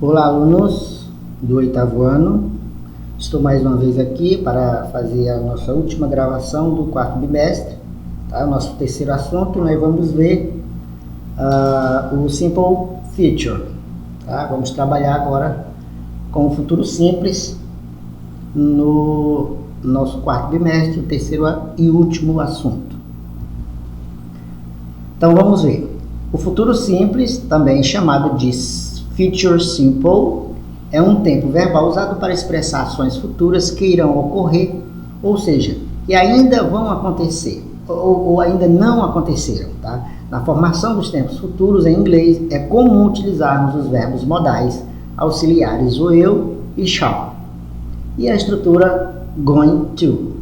Olá, alunos do 8º ano. Estou mais uma vez aqui para fazer a nossa última gravação do 4º bimestre. Tá? O nosso terceiro assunto, nós vamos ver o Simple Future. Tá? Vamos trabalhar agora com o futuro simples no nosso 4º bimestre, o terceiro e último assunto. Então vamos ver. O futuro simples, também chamado de Future Simple, é um tempo verbal usado para expressar ações futuras que irão ocorrer, ou seja, que ainda vão acontecer, ou ainda não aconteceram. Tá? Na formação dos tempos futuros em inglês, é comum utilizarmos os verbos modais auxiliares will e shall, e a estrutura going to.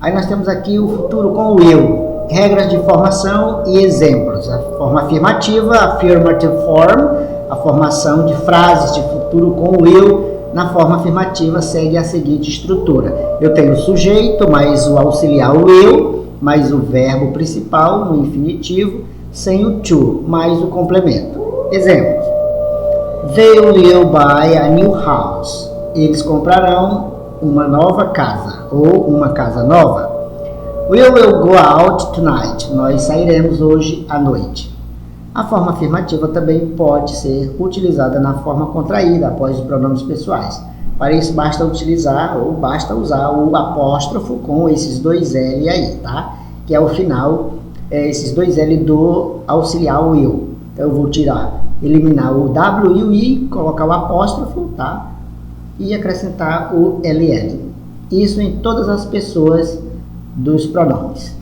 Aí nós temos aqui o futuro com will. Regras de formação e exemplos. A forma afirmativa, affirmative form, a formação de frases de futuro com will na forma afirmativa segue a seguinte estrutura. Eu tenho o sujeito, mais o auxiliar will, mais o verbo principal no infinitivo, sem o to, mais o complemento. Exemplos. They will buy a new house. Eles comprarão uma nova casa ou uma casa nova. We will go out tonight. Nós sairemos hoje à noite. A forma afirmativa também pode ser utilizada na forma contraída após os pronomes pessoais. Para isso basta usar o apóstrofo com esses dois L aí, tá? Que é o final, esses dois L do auxiliar will. Então eu vou eliminar o W e o I, colocar o apóstrofo, tá? E acrescentar o LL. Isso em todas as pessoas dos pronomes.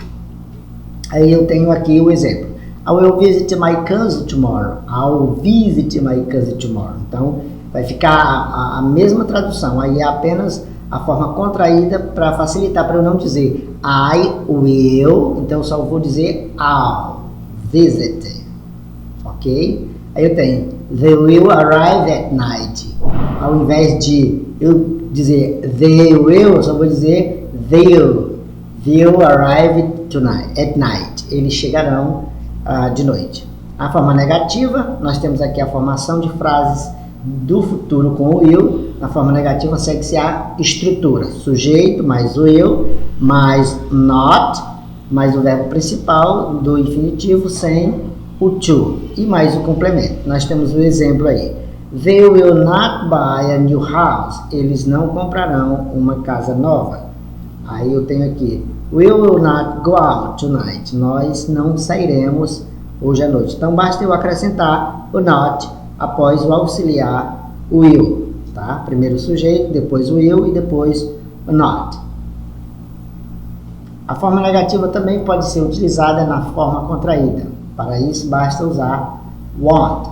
Aí eu tenho aqui o exemplo. I will visit my cousin tomorrow. I will visit my cousin tomorrow. Então, vai ficar a mesma tradução. Aí é apenas a forma contraída para facilitar, para eu não dizer I will. Então, eu só vou dizer I'll visit. Ok? Aí eu tenho They will arrive at night. Ao invés de eu dizer they will, eu só vou dizer they'll arrive at night. Eles chegarão de noite. A forma negativa, nós temos aqui a formação de frases do futuro com o will. Na forma negativa segue-se a estrutura. Sujeito mais o will, mais not, mais o verbo principal do infinitivo sem o to e mais o complemento. Nós temos o exemplo aí. They will not buy a new house. Eles não comprarão uma casa nova. Aí eu tenho aqui, we will not go out tonight. Nós não sairemos hoje à noite. Então basta eu acrescentar o not após o auxiliar will, tá? Primeiro o sujeito, depois o will e depois o not. A forma negativa também pode ser utilizada na forma contraída. Para isso basta usar want,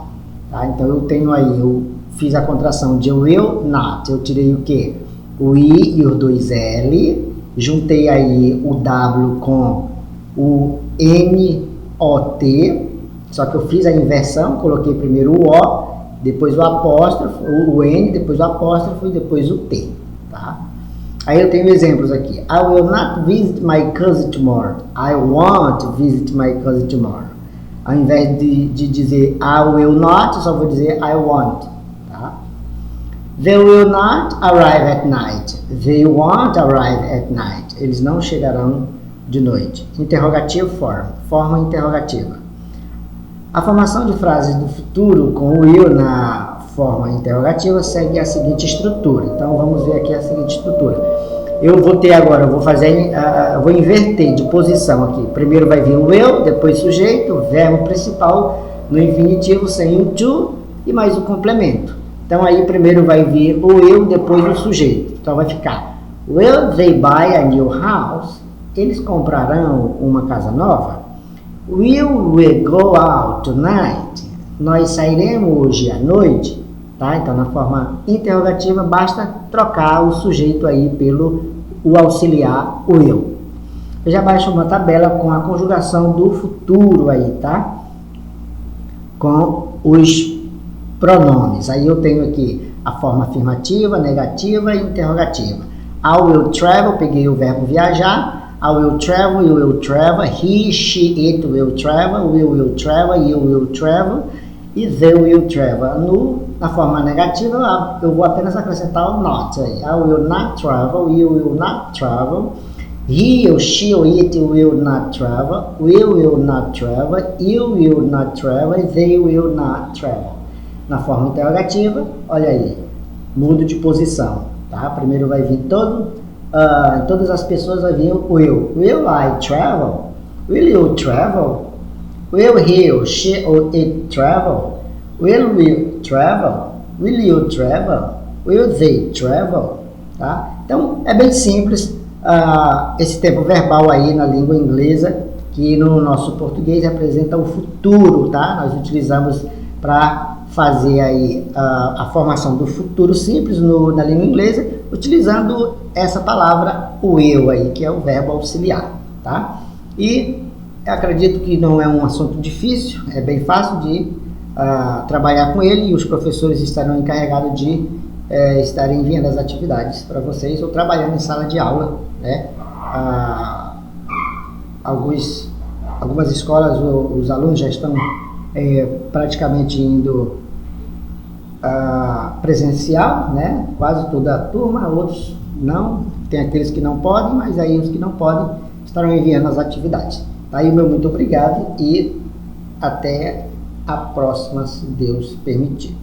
tá? Então eu tenho aí, eu fiz a contração de will not. Eu tirei o quê? O I e os dois L. Juntei aí o W com o N-O-T, só que eu fiz a inversão, coloquei primeiro o O, depois o apóstrofo, o N, depois o apóstrofo e depois o T, tá? Aí eu tenho exemplos aqui. I will not visit my cousin tomorrow. I want to visit my cousin tomorrow. Ao invés de dizer I will not, eu só vou dizer I want. They will not arrive at night. They won't arrive at night. Eles não chegarão de noite. Interrogativo form. Forma interrogativa. A formação de frases do futuro com o will na forma interrogativa segue a seguinte estrutura. Então vamos ver aqui a seguinte estrutura. Eu vou ter agora, vou inverter de posição aqui. Primeiro vai vir o will, depois sujeito, verbo principal no infinitivo sem o to e mais o complemento. Então aí primeiro vai vir o will, depois o sujeito. Então vai ficar will they buy a new house? Eles comprarão uma casa nova? Will we go out tonight? Nós sairemos hoje à noite? Tá? Então na forma interrogativa basta trocar o sujeito aí pelo o auxiliar will. Eu já baixo uma tabela com a conjugação do futuro aí, tá? Com os pronomes. Aí eu tenho aqui a forma afirmativa, negativa e interrogativa. I will travel, peguei o verbo viajar. I will travel, you will travel. He, she, it will travel. We will travel, you will travel. e they will travel. Na forma negativa, eu vou apenas acrescentar o not aí. I will not travel, you will not travel, he or she or it will not travel, we will not travel, you will not travel, they will not travel. Na forma interrogativa, olha aí, mudo de posição, tá? Primeiro vai vir todas as pessoas vai vir o will. Will I travel? Will you travel? Will he or she or it travel? Will we travel? Will you travel? Will they travel? Tá? Então, é bem simples esse tempo verbal aí na língua inglesa, que no nosso português representa o futuro, tá? Nós utilizamos para fazer aí a formação do futuro simples na língua inglesa, utilizando essa palavra will aí, que é o verbo auxiliar, tá? E acredito que não é um assunto difícil, é bem fácil de trabalhar com ele, e os professores estarão encarregados de estarem enviando as atividades para vocês ou trabalhando em sala de aula, né? Algumas escolas os alunos já estão praticamente indo presencial, né? Quase toda a turma, outros não, tem aqueles que não podem, mas aí os que não podem estarão enviando as atividades. Tá aí o meu muito obrigado e até a próxima, se Deus permitir.